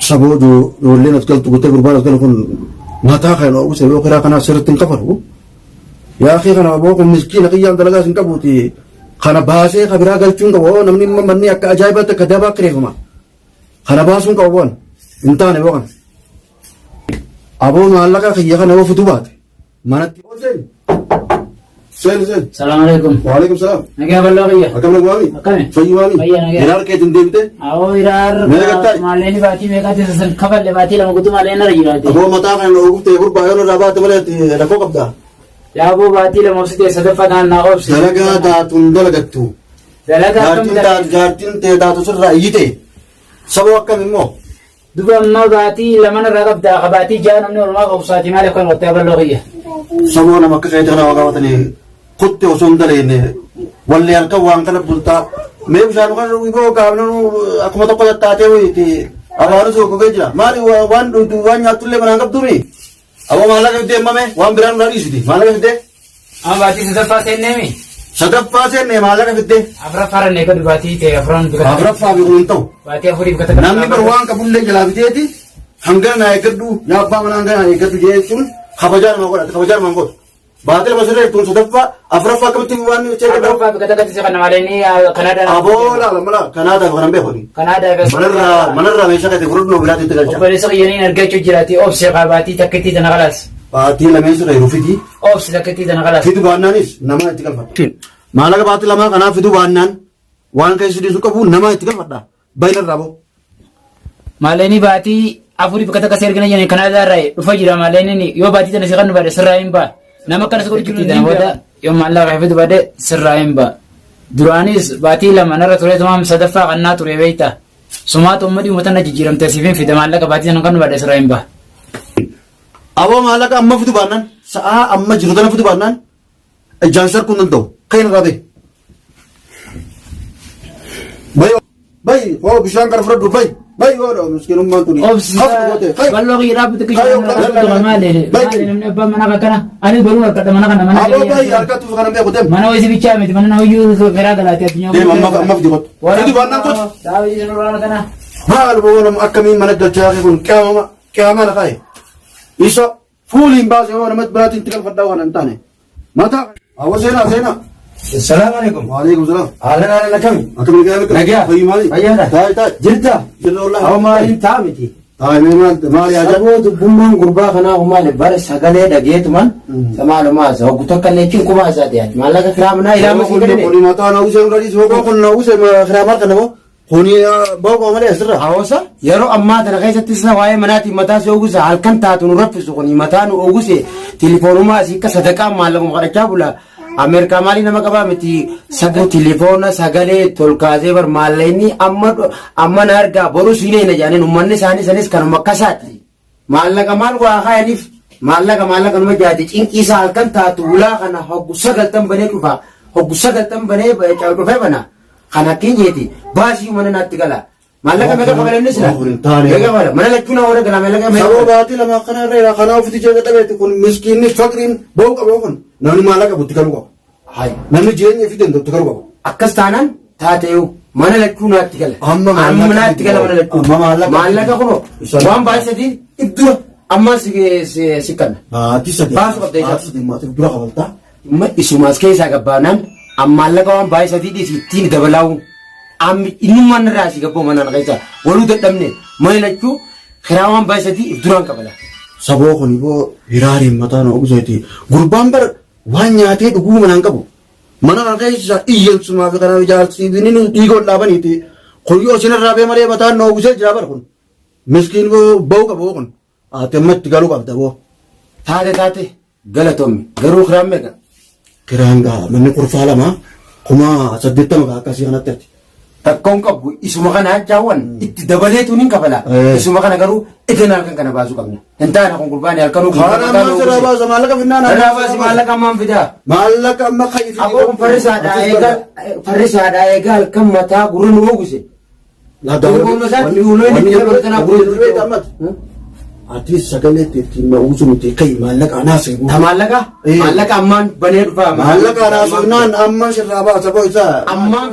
saboodu ijoolleen as galtu guttee gurbaan as galu kun mataa kan uwwise yoo kiraa kanaa sirriitti hin qabalu. Yaa akhi kana aboo kun miskiina qiyyaan dalagaa hin qabuuti. Kana baasee kabiraa galchuun qabu namni manni akka ajaa'ibaatti akka dabaa kireeffama. Kana baasuun qabu waan hin taane boo kana. Aboo maallaqa kiyya kana yoo futu baate manatti. Sen. Salam alaikum. Waalaikum salam. Nagaa bal'oo kiyya. Akkam nagwaami? Akkami? Fayyumaami? Fayyaa nagaa. Iraar keetiin deebite? Awoo iraar. Meeqattaay? Maalleeni baatii meeqaatti sasan kaballe baatii lama guutuu maalleen irra jiraate. Aboo mataa kan guftee gurbaa yoo irraa baate malee rakkoo qabda. Yaa aboo baatii lama obsitee sadaffaa naannaa obsi. Dalagaa taatuun dalagattu. Dalagaa akkam jaartiin ta'e taatu sirraa iyyite. Saboo akkam immoo? duba amma baatii lama irraa qabda qabaatii jaa namni ormaa qabsaati maal akka qottee bal'oo kiyya. Saboo nama akka keetii kana waa qabatanii kutte osoo hin daleenne wallee halkan waan kana bultaa mee bishaan kan dhuguu gaafna akkuma tokko taatee wayiiti abaanu soo gogee jira maali waan dhugdu waan nyaatullee manaan qabdumi aboo maallaqa fidee emmame waan biraan nurraa dhiisiti maallaqa fidee Amma baatii sadaffaa seenneemi. sadaffaa seenne maallaqa fidee Afuraffaa rannee gadi baatii ta'e afuran afuraffaa fi kun ta'u baatii afuriif gata namni bar waan qabullee jalaa fiteeti hangana naa eeggadhu yaa abbaa manaa hangana naa eeggadhu jechuun kabajaa nama godhate kabajaa nama godhu baatee lama sirree tun sadaffaa afuraffaa akkamitti waan ceekadhu Afuraffaa fi gata gati isa kana maalee ni Kanaadaa. aboo laala mala kanaadaa kanan beekoni Kanaadaa manarraa meeshaa kate gurguruu bilaatti itti galcha obboleessa qiyyaniin argachuu jiraati obsi baatii takkittii tana qalaas. baatii lameen sirra yeroo fiti Obsi takkittii tana qalaas. fidu baannaanis nama itti galfadha maallaqa baatii lamaa kanaaf fidu baannaan waan keessa dhiisu qabu nama itti galfadha baay'inarraa boo Maaleenii baatii afuriif gata kasee ergina jedhanii Kanaadaa irraa dhufa jira maaleenii yoo baatii tana siqannu baade sirraa hin ba'a. Nama akkanas godhu jiru tana booda yoo maallaqa fidu baade sirraa hin ba'a. Duraanis baatii lama narra ture tumaam sadaffaa qannaa ture beeyta. Sumaatu ummadii uummata jijjiiramtee siifin fide maallaqa baatii tana kannu baade sirraa hin ba'a. aboo maallaqa amma fidu baannaan sa'aa amma jiru tana fidu baannaan ijaan sarkuu hin danda'u kan irraa bee bay hoo bishaan kana fudhadhu bay yoo miskiinummaan tuni Obsi bal'oo kiyya dhaabbatu kiyya maalee namni abbaan mana akkana ani godhuun harkadha mana kana mana aboo bay harkattuuf kana beeku dem mana wayisi bichaa miti mana nawayyuu garaa galaati addunyaa dem amma fidi kottu fidu baannaan kottu daawii jenuraan kana maal boo nama akkamiin mana galchaa kun qiyama na kaaye isa fuuliin baase yoo namatti biraatiin itti galfadhaa waan hin taane mata awwa seenaa السلام عليكم. waalaikum salaam أهلا لكم. akkamiin gaafata Nagaa. fayyumaali Fayyaadha. taa'e جرتا. jirra wallah أو مالي تامتي. taa'e maali ajab Saboo dubbummaan gurbaa kanaa umaale bara sagalee dhageetuman samaalu maasa hoggu tokko leekin kumaa isaa ta'e maallaqa kiraamanaa ilaama sii gadhine. kuni mataa na usee ngadi soo kun na usee khiraamar kana mo kuni boko malee asirra Hawasa yeroo ammaa tana keessatti isa waa'ee manaatiin mataa si ogusa halkan taatu nu raffisu kuni mataa nu oguse tilifoonumaa asii akka sadaqaa maallaquma kadhachaa bula. Ameerikaa maali nama qabaa miti tilifoona sagalee tolkaasee bar maallaqni amma na argaa boru siinee na jaaniin uummanni isaanii sanis kanuma akkasaati. Maallaqa maal waa kaayaniif maallaqa numa jaati cinqii isaa halkan taatu ulaa kana hoggu 9 banee dhufa hoggu 9 banee dhufee bana kana keenyeeti baasii mana naatti gala. Maallaqa meeqa qabalannis la meeqa qaba mana lachuuna hore gala maallaqa meeqa saboo baati lama kana irraa kana ufiti jecha dhabeeti kun miskiinni faqriin boo qabo kun namni maallaqa butti galu qaba hay namni jireenya fi dandeettu galu qaba akkas taanaan taateeyu mana lachuunaatti gala amma naatti gala mana lachuun maallaqa kuno waan baay'isatiin iddoo amma si kanna baati sadii baasu qabda isaa sadii maatii dura qabaltaa isumaas keessaa gabbaanaan maallaqa waan baay'isatii dhiisittiin dabalaa'u ammi innummaan irraa si gabboo manaan keessa waluu dadhabne mana lachuu kiraa waan baay'isatii duraan qabala. saboo kun boo hiraariin mataa na oguseeti gurbaan bar waan nyaatee dhuguu manaan qabu mana kana keessa iyyansumaa fi kana ijaarsiifni dhiigoon dhaabaniiti kun yoo sinirraa bee malee mataan na ogusee jira bar kun miskiin boo qabu kun ati ammatti galuu qabda boo Taate galatoommi garuu kiraan meeqa? kiraan gaa manni kurfaa lama kuma 80 akkasii kanatti ati Takkoon qabu isuma kana ajaa'uun itti dabaleetu ni kabala. Isuma kana garuu iddoo halkan kana baasuu qabna. Hintaana kun gurbaan halkanuu kana amma sirraa baasa maallaqa finnaan Irraa baasi maallaqa ammaan fidaa. maallaqa amma kayyifii Abboon farrisaadhaa eegaa halkan mataa gurra nu ooguse. ati sagalee itti ma'uusu nuti kai maallaqa anaasee Ta maallaqa? Maallaqa ammaan banee dhufa. maallaqa anaasuunaan amma sirraa baasa boo isaa Ammaan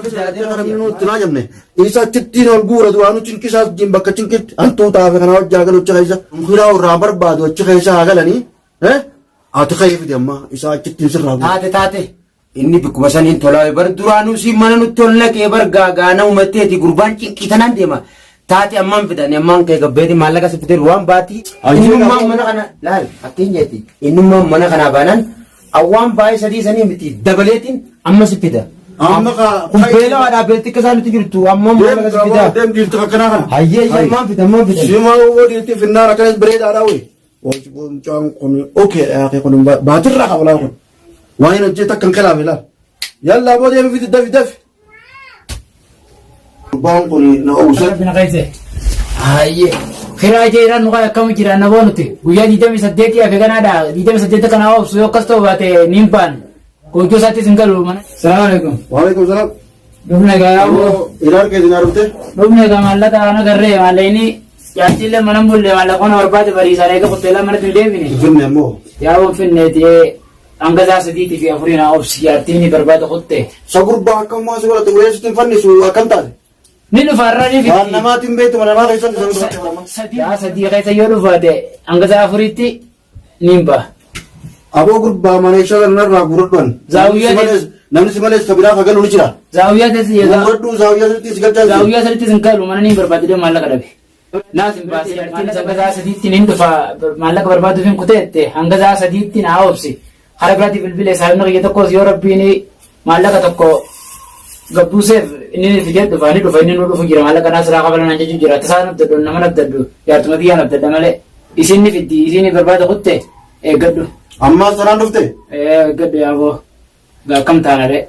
namni nuti naa jemne isa chittiin ol guura duraanu cinqisaas jin bakka cinqitti hantuu taafe kana wajjaa galu achi keessa hiraa irraa barbaadu achi keessa haa galanii ati kayii fide amma isaa chittiin sirraa guura. taate. Inni bikkuma saniin tolaa bar duraanuu si mana nutti ol naqee bar gaagaana uummatteeti gurbaan cinqitanaan deema. Taate ammaan fidanii ammaan kee gabbeeti maallaqa si fidee waan baati. Innummaan mana kana laal fakkeenyatti innummaan mana kanaa baanaan awwaan baay'ee sadii sanii miti dabaleetiin amma si fida. Amma kumpeela waa dhaabbeetti akka isaan nuti jirtu ammaan maallaqa si fida. Deem diirtu akkanaa kana. Hayyee ammaan fida ammaan fida. Sima woo diirti finnaar akkanas bareedaadhaa wee. Mucaan kun okee yaaqee kun baatirraa qabalaa kun. Waan hin hojjeta akkan kalaafe laal. Yallaa boo deemi fidi dafi dafi. Gurbaan kun na oowwisa. Bina qaise. Hayyee. Kiraa jeeraan nuqa akkam jira na boonuti. Guyyaa 28 hafe kanaadha. 28 kana obsu yoo akkas ta'u baate niin baan. Gochoo isaattis hin galu mana. Salaamu alaikum. Waalaikum salaam. Dhufne egaa yaaboo. Ilaar keessa na rufte. Dhufne egaa maallaqa ana garree maallaqni jaajille mana bulle maallaqoona barbaade bariisaan eega qotteelaa mana tun deebine. Finne ammoo. Yaaboo finneeti hanga saa sadiitii fi afurii na obsi jaartiini barbaade qotte. Sa gurbaa akkamumaa si godhate weessitti hin fannisu akkam taate. Ni dhufaarraa ni Waan fiti. namaatiin beektu mana namaa keessatti Yaa sadii keessa yoo dhufaate hanga saa afuriitti niin ba'a. aboo gurbaa mana isa irraa guradhan. Zaawiyyaa Namni si malees kabiraa fagalu ni jira. Zaawiyyaa teessi egaa. Guradhu zaawiyyaa sirriitti si galchaa jira. Zaawiyyaa sadiitti sin kaalu mana niin barbaade maallaqa dhabe. Naas hin baasee hanga saa sadiitti niin dhufa maallaqa barbaaduuf hin kuteette hanga saa sadiitti naa obsi. Hara biraatti bilbile saayimna qiyya tokkos yoo rabbiin maallaqa tokko gabbuuseef inni fidee dhufa inni nu dhufu jira maallaqa naas raa qabalan ajaju jira tasaan abdaddu nama abdaddu jaartuma biyyaan abdadda malee isinni fiddi isinni barbaada kutte eeggadhu. Ammaa sanaan dhufte. Eeggadhu yaaboo akkam taanare.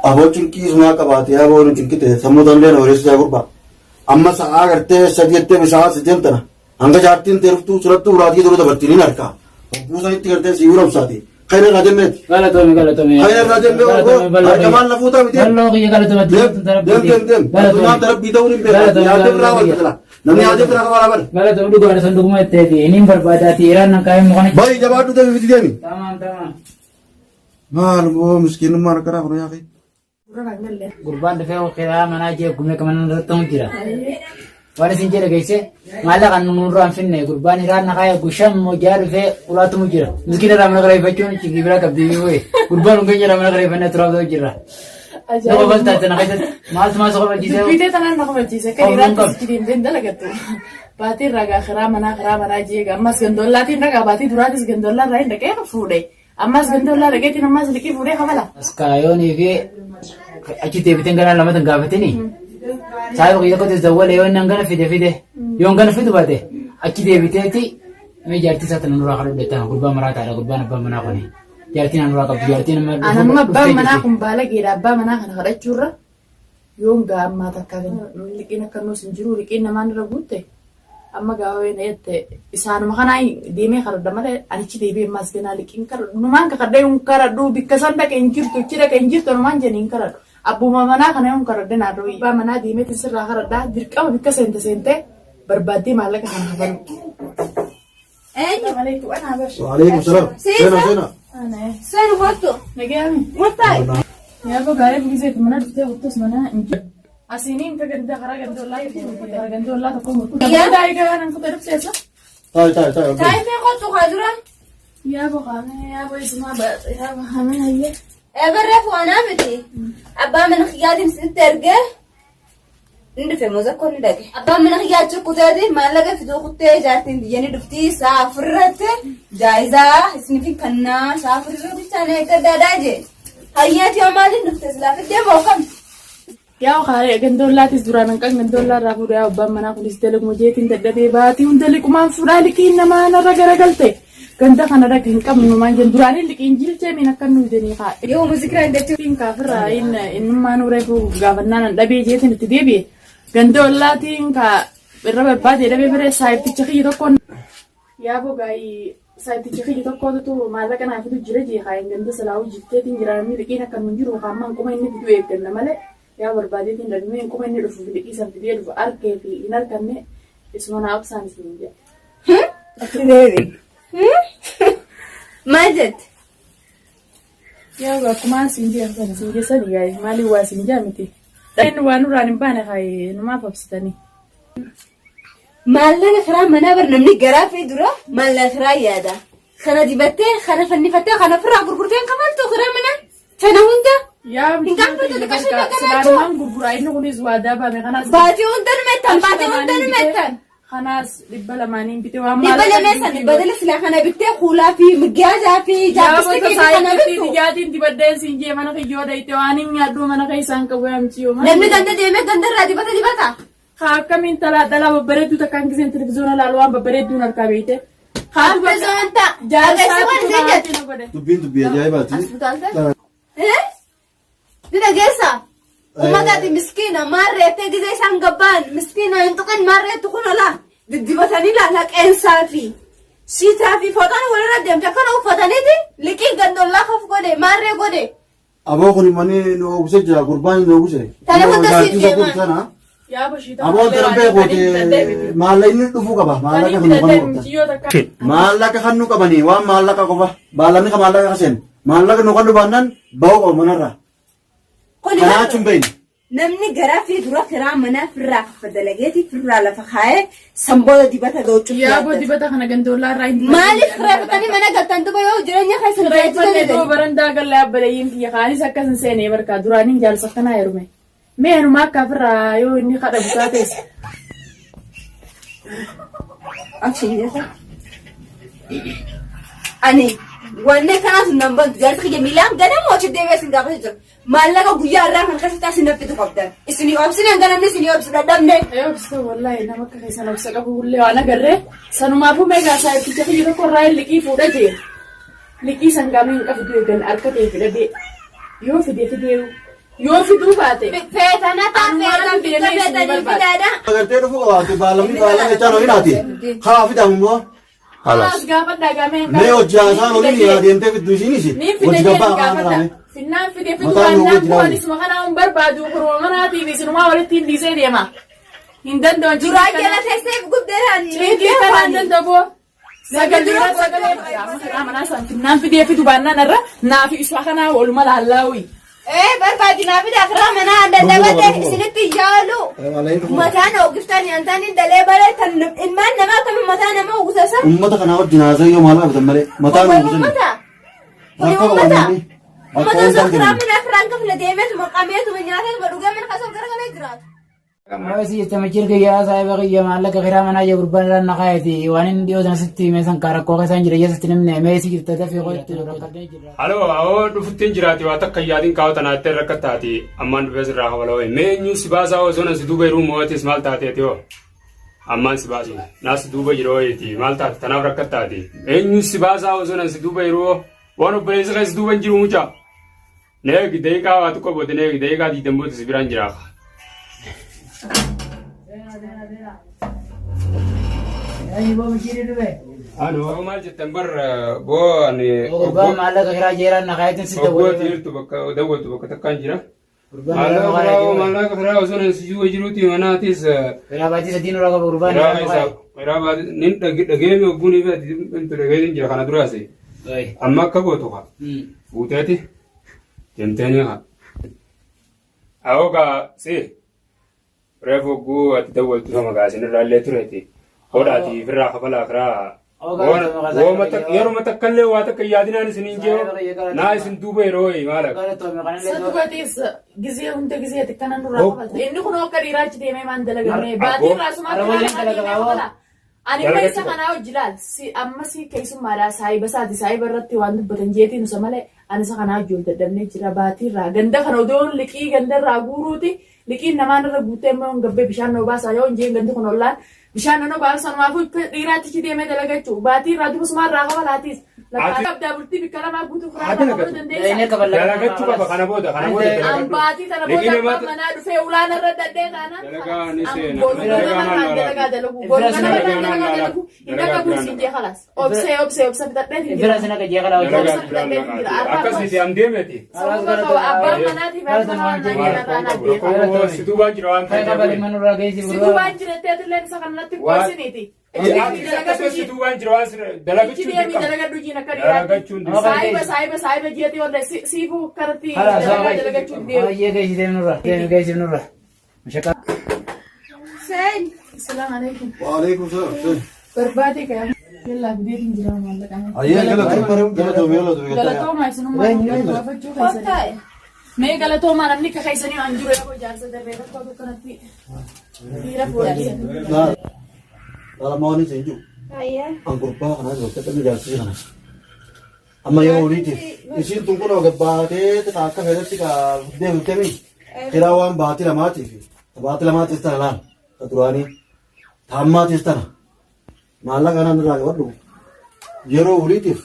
Aboo cinqii sumaa qabaate aboo nu cinqite sammuu dandee na oreessisaa gurbaa. Amma sa'aa gartee sadii ettee bisaa si deemtana. Hanga jaartiin teeruftuu surattuu uraatii duruu dabartiniin harkaa. Buusan itti gartee si yuuramsaati. Kayna irraa deemeeti. Galatoomi. Kayna irraa deemee harkamaan lafuu miti. Balloo kiyya galatoomi. Deem. Addunyaa darabbii ta'uu hin beekan. Yaadee biraa wal namni yaadee biraa qabaa laban. Galatoomi dhugaadha sanduguma itteeti. Iniin barbaadaati. Iraan nan kaa'ee mukaan. Baay'ee jabaadhu deemi fiti deemi. Tamam. Maal boo miskiinummaa rakkaraa kun yaaqee. Gurbaan dhufee kiraa manaa jee gumee kaman irratti jira. Waan isin jedhe geesse maallaqa nurraan finne gurbaan iraan naqaa gushan mojaa dhufee ulaatumu jira. Miskiin irraa mana gareeffachuun cigii biraa qabdii wayii. Gurbaan hunga jira mana gareeffannee turaatoo jira. Nama baltaate na keessatti maaltu maal soqa balchiisee. Biitee tanaan na qabachiise kan irratti sikitiin been dalagattu. Baatiin ragaa karaa manaa jeega ammas gandoollaatiin ragaa baatii duraatis gandoollaan irraa hin dhaqee fuudhe. Ammas gandoollaa dhaqeetiin ammas liqii fuudhee kamala. Askaayoonii fi achi deebiteen ganaan lamatan gaafatini. Saayiba kiyya kotes dawwale yoo inni hangana fide yoo hangana fidu baate achi deebiteeti mee jaartii isaa tana nuraa kadhu dheettan gurbaa maraataadha gurbaan abbaa manaa kuni jaartiin nuraa qabdu jaartiin amma Anamma abbaan manaa kun baalageedha abbaa manaa kana kadhachuurra yoon gaammaa takka liqiin akka nuus hin jiru liqiin namaan irra guutte amma gaaween eette isaanuma kanaa deemee kadhadha malee anichi deebi'ee ammas ganaa liqiin kadhadhu numaan kakadhee hin kadhadhu bikka san dhaqe hin jirtu ichi dhaqe hin jirtu numaan jennee hin kadhadhu. Abbuma manaa kana yoon kadhadhe naa dhooyi. Abbaa manaa deemeetiin sirraa kadhadhaa dirqama bikka seente barbaaddee maallaqa kana hafalu. Waalaikum salaam. Seena. Seenu kottu. Nagaami. Murtaa'e. Yaaboo gaarii buliseeti mana dhuftee kottus mana hin jiru. Asiiniin ka gadda karaa gandoolaa yoo karaa gandoolaa tokko murtuu. Gaarii garaa nan kutee dhufteessa. Taa'e. Taa'ee kottu kaa dura. Yaaboo kaamee yaaboo isumaa baate yaaboo hamee hayyee. Eberreef waanaa miti. Abbaa mana kiyyaatiin sitti ergee inni dhufe mozakkoo ni dhage. Abbaan mana kiyyaa kuteeti maallaqa fiduu kuttee jaartiin biyyanii dhuftii saa afurratti jaayizaa isiniifin kannaa saa afurratti bichaan eeggaddaadhaa jee. Hayyeeti yoo maaliin dhufte silaa fiddee bookam. Yaa kaaree gandoolaatis duraan hanqan gandoolaa irraa fuudhee abbaan manaa kunis dalaguma jeetiin dadhabee baatii hunda liqumaan fuudhaa liqiin namaa narra garagalte. Ganda kana dhaqe hin qabnu numaan jennu duraan liqiin jilchee miin akka nu jedhanii kaa'e. Yoo muuzikiraa hin Jechuun kaafirraa innummaan ureefu gaafannaan dhabee jeetiin itti deebi'e. Gandoolaatiin ka irra barbaade dhabee biree saayibticha kiyya tokkoon. Yaaboo gaa'ii saayibticha kiyya tokkootu maallaqa naa fidu jira jee kaa'een ganda salaawuu jifteetiin jira namni liqiin akka nu jiru kaammaan quma inni fidu eegganna malee yaa barbaadeetiin dhabee quma inni dhufu liqii san fidee dhufu arkee fi hin arganne isuma naa obsaan isin jedha. Maal jette? Yaa akkuma sinjii kan sinjii sadi gaa'e maaliif waa sinjaa miti. Dhalli waan nurraan hin baane haye namaaf absitanii. Maallaqa karaa manaa bar namni garaa fi dura maallaqa karaa yaada. Kana dibattee, kana fannifattee, kana firraa gurgurtee hin kamaltu karaa manaa. Kana hunda. Yaa Hin gaafatu liqaa shirra kanaa silaalumaan gurguraa inni kunis waa daabame kanaas. Baatii hunda numettan, baatii hunda numettan. Kanaas 200 bitee waan Dhibba lameessan dhibba dala silaa kana bittee kuulaa fi miggaasaa fi jaabbistii keessa kana bittu. Dhiyaatiin dibaddeen siinjee mana kiyyoo dhayite waan hin yaaddu mana keessaan qabu yaamchiyoo. Namni ganda deemee gandarraa dibata. Akkamiin dhalaa babbareedduu takkaan giseen televiziyoona laalu waan babbareedduun harkaa beekte. Haafezoon ta'a. Jaarsi waan ishee jette. Dubbii ajaa'ibaati. Dina geessa. Ummataati miskiina maarreettee gisee isaan gabbaan miskiina hin tuqan maarreettu kun ola diddibatanii laqeensaa fi siitaa fi fooxaan walirra deemte akkana uffataniiti liqii gandollaa of godhe maarree godhe. Aboo kun mani nu oogusee jira gurbaan nu oogusee. Tana hunda siif deemaa. Aboo tana beekoote maallaqa inni dhufuu qaba maallaqa kan nu qabu. Maallaqa kan nu qabanii waan maallaqa qofa baalamni kan maallaqa kaseen maallaqa nu kan dhubaannan ba'uu qabu manarraa. Kanaa chumbeeni. Namni garaa fi dura karaa manaa firraa kafa dalageeti firraa lafa kaa'ee sanboota dibata doochuu Yaaboo dibata kana gandoolaa irraa hin maaliif reeffatanii mana galtan duba yoo jireenya keessan Reeffatee doo barandaa gallee abbalayyiin kiyya kaanis akkas hin seenee barkaa duraaniin jaalsa akkanaa heerume. Mee numaa akka ofirraa yoo inni kadha busaa teessa. Ani wanne kanaas nan bantu jaalsa kiyya miilaan ganama hojii deebi'ee sin gaafatu jira. Maallaqa guyyaa irraa kan keessatti asin naffitu qabdan. Isinii obsine ganamni isinii obsu dadhabne. Obsituu wallaahi nama akka keessan obsa qabu ullee waan agarree sanumaafuu meegaa isaa ibsicha kiyya tokko irraa liqii fuudha jee. Liqii sangaamee hin qabdu eegan harka ta'e fidadee yoo fidee yoo fiduu baate. Feetana taa'an feetanii fidaadha. Agartee dhufuu qabaate baalamni jechaan hojinaati. Haa fidamu immoo. Halas gaafa dagamee. Mee hojii haasaan oliin deemtee fidduu isiinis. Hojii gabbaa afaan firaame. Finnaan fidee fidu baannaan kuwaanis makanaa hin barbaadu kuruma manaatiif isinumaa walitti hin dhiisee deema. Hin danda'an Duraa jala teessee guddeedhaan. Ciitii kanaan danda'u. Sagalee manaa san finnaan fidee fidu baannaan irra naafi isaa kanaa waluma laallaawi. Barbaadinaa fi daakraa manaa daddabatee isinitti yaalu. Mataan oogiftaan nyaantaan dalee bareetan ilmaan namaa akkamiin mataa nama oogusasa. Uummata kanaa wajjin haasa'e yoo maal qabatan malee mataan oogusanii. Ummata sokraa mana firaan kafla deemeetu maqameetu nyaateetu dhugee mana kasoo garagalee jiraatu. Mawasi istamachir kiyyaa saayiba kiyya maallaqa kiraa manaa jee gurbaan irraan naqaayeti waan inni dhiyoo sanasitti meesan kaarakkoo keessaan jira jeesatti namni meesii jirta dafee qoyatti rakkatee jira. Haloo awoo dhufuttiin jiraati waa takka yaadiin kaawwatan aattee rakkattaati ammaan dhufee sirraa habaloo mee eenyuun si baasaa osoo nan si duuba jiruu moo'atis maal taateeti yoo ammaan si baasu naas duuba jirooyeeti maal taate tanaaf rakkattaati eenyuun si baasaa osoo nan si duuba jiruu waan obboleessa kan si duuba hin jiru mucaa neegi daqiiqaa waa tokko booda neegi daqiiqaa diidamboota si biraan jiraa. Ano maal jettan bar boo ani Gurbaan maallaqa kiraa jeeraan naqaayetin si obbooti jirtu bakka dawwatu bakka takkaan jira. Maallaqa kiraa osoo nan si duuba jiruuti manaatis. Kiraa baatii sadiin irraa qaba gurbaan. Kiraa baatii nin dhageemi ogguunii fi ati dhageetiin jira kana duraase. Amma akka gootu haa. Fuuteeti. Jenteeni haa. Awoogaa si. Reefu ogguu ati dawwaltu sama gaasin irraa illee tureeti. Hodhaati firraa kafalaa kiraa. Yeroo takkallee waa takka yaadinaan isiniin jeeru naa isin duuba yeroo maala. Sadduubatis gizee hunda gizeeti kanan nurraa kafalta. Inni kun akka dhiiraachi deemee maan dalagamee baatii irraa sumaa ani keessa kanaa hojii laal ammasii keessummaadhaa saayiba isaati saayiba irratti waan dubbatan jeetiin nusa malee ani isa kanaa hojii ol daddabnee jira baatii irraa ganda kana odoon liqii ganda irraa guuruuti liqiin namaan irra guutee immoo gabbee bishaan noo baasaa yoo hin jeen gandi kun ollaan bishaan noo baasaa sanumaafuu dhiiraatti deemee dalagachuu baatii irraa dubusuma irraa kabalaatis. Abdaa bultii bikka lamaa guutuu kuraa qabu dandeessa. Dalagachuu qaba kana booda kana booda dalagachuu. Ambaatii tana booda manaa dhufee ulaan irra daddee kana. Dalagaa ni seena. Dalagaa dalagu. Dalagaa dalagu. Inna qabuun siin jee halas. Obsee bitadhee. Fira sina ka jeeqala hojii. Akkasii am deemeti. Abbaan manaatiif situu waan jira waan ta'eef. situu waan jira teetillee isa kanatti goosiniiti. Akkasumas waan jiru waan dalagachuun deemi dirqama. dalagadhu jiin akka dhiyaatti. Dalagachuun dirqama. Saahiba jeetii wanda siifuu karatti Halas dalagachuun deemu. baay'ee geessitee nurra. Geessitee nurra. Mashaqaa. Sen. Assalaamu alaikum. Waalaikum salaam. Barbaade kaya. Yalla bideetiin jira maallaqaan. Ayyee galatoomaa Galatoomaa isinummaa gaafachuu keessanii. Kottaa'e. Mee galatoomaa namni akka keessanii waan jiru yoo ijaarsa darbeera tokko kanatti dhiira fuudhanii. Dalamoonni siin jiru. Ayyaa. An gurbaa kanaa jiru akka ijaarsi kana. Amma yoo oliitiif isiin tun kunoo gabbaatee akka fedhatti deemtemi kiraa waan baatii lamaatiif baatii lamaatiif tana laal ta duraanii taammaatiif tana maallaqa kanaan irraa qabadhu yeroo oliitiif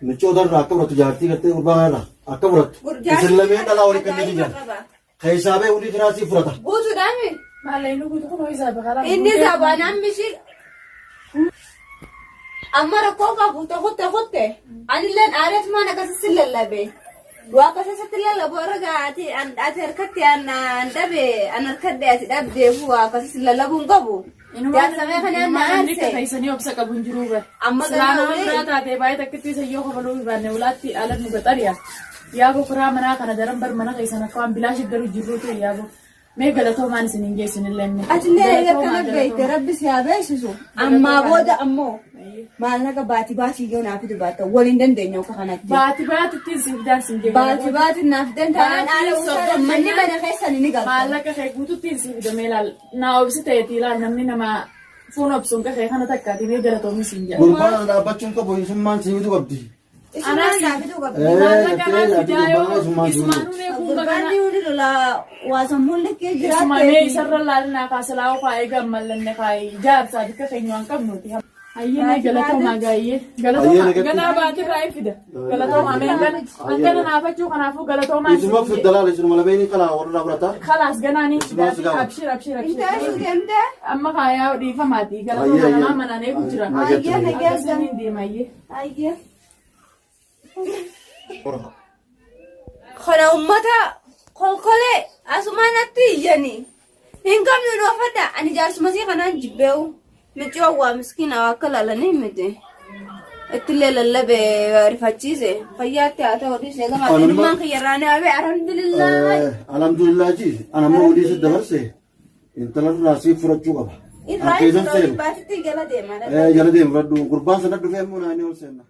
michoota irraa akka fudhattu jaartii gartee gurbaa irraa akka fudhattu isin lameen dhalaa olii kanneen jiran keessaabee olii firaasii fudhata. Guutuudhaami. Maalleen guutuu kun ho'isaa bakala. Inni zabanaan mishii. Amma rakkoo qabu kutte. Anilleen aareet maan akkasitti lallabe. Waa akkasitti lallabu irra gaati ati harkatti an dhabe an harkadde ati dhabdeefu waa akkasitti lallabuun qabu. Jaarsamee kanaan na Namni akka aarse. keessanii obsa qabu hin jiru bara. Amma Silaanaa ganaa biraa taatee baay'ee takkitti sayyoo kofaluu baanne ulaatti ala nu gaxariya. Yaaboo kuraa manaa kana daran bar mana keessan akka waan bilaa shiddaru jirruutu yaaboo. Mee galatoomaan isin hin geessinillee. Atillee akkana beekte rabbi si haa beeksisu. Ammaa booda ammoo maallaqa baatii yoo naaf dubaatta waliin dandeenya akka kanatti. Baatittiin siif daansin jedhu. Baatii naaf danda'an haala uffata manni mana keessan ni galta. Maallaqa kee guututtiin siif damee ilaal. Naa obsi ta'eeti ilaal namni nama fuun obsuun kafee kana takkaati mee galatoomi siin jedha. Gurbaan dhaabbachuun qabu hiisummaan siivitu qabdi. Isinaan naaf duu qabdi. Maallaqa naaf fidaa yoo isumaanuu eeguun bagana. Gurbaanni hundi lola waasammuun likkee Isumamee jiraatte. isarra laalinaa kaasalaa kaa'ee gammallanne kaa'ee jaarsaa bikka keenya waan qabnuuti. Hayyee galatoomaa gaayyee. Galatoomaa ganaa baatirraa hin fida. Galatoomaa mee hangana naafachuu kanaafuu galatoomaa Isuma fiddalaal isuma labeenii kalaa warra fudhata. Kalaas ganaan Isuma sigaa. abshir Intaasuu deemte. amma kaayaa dhiifamaati galatoomaa namaa manaan eegu jira. Ayyee nageessa. Akkasiin deemayyee. Ayyee. Kana ummata kolkolee asumaan natti iyyanii. Hin qabnu dhoofadha. Ani jaarsumasii kanaan jibbeewu. Michi waa miskiina akka laalanii miti. Ittillee lallabee rifachiise. Fayyaatti haa ta'u dhiisee gama dhimmaan kiyyarraa ni hafe alhamdulillah. Alhamdulillah ji anammoo olii si dabarse intala irraa siif fudhachuu qaba. Irraa Akkeessan hin seenu. baatitti jala deema. Jala deemu fudhadhu gurbaan sana dhufee immoo naannoo ol seenna.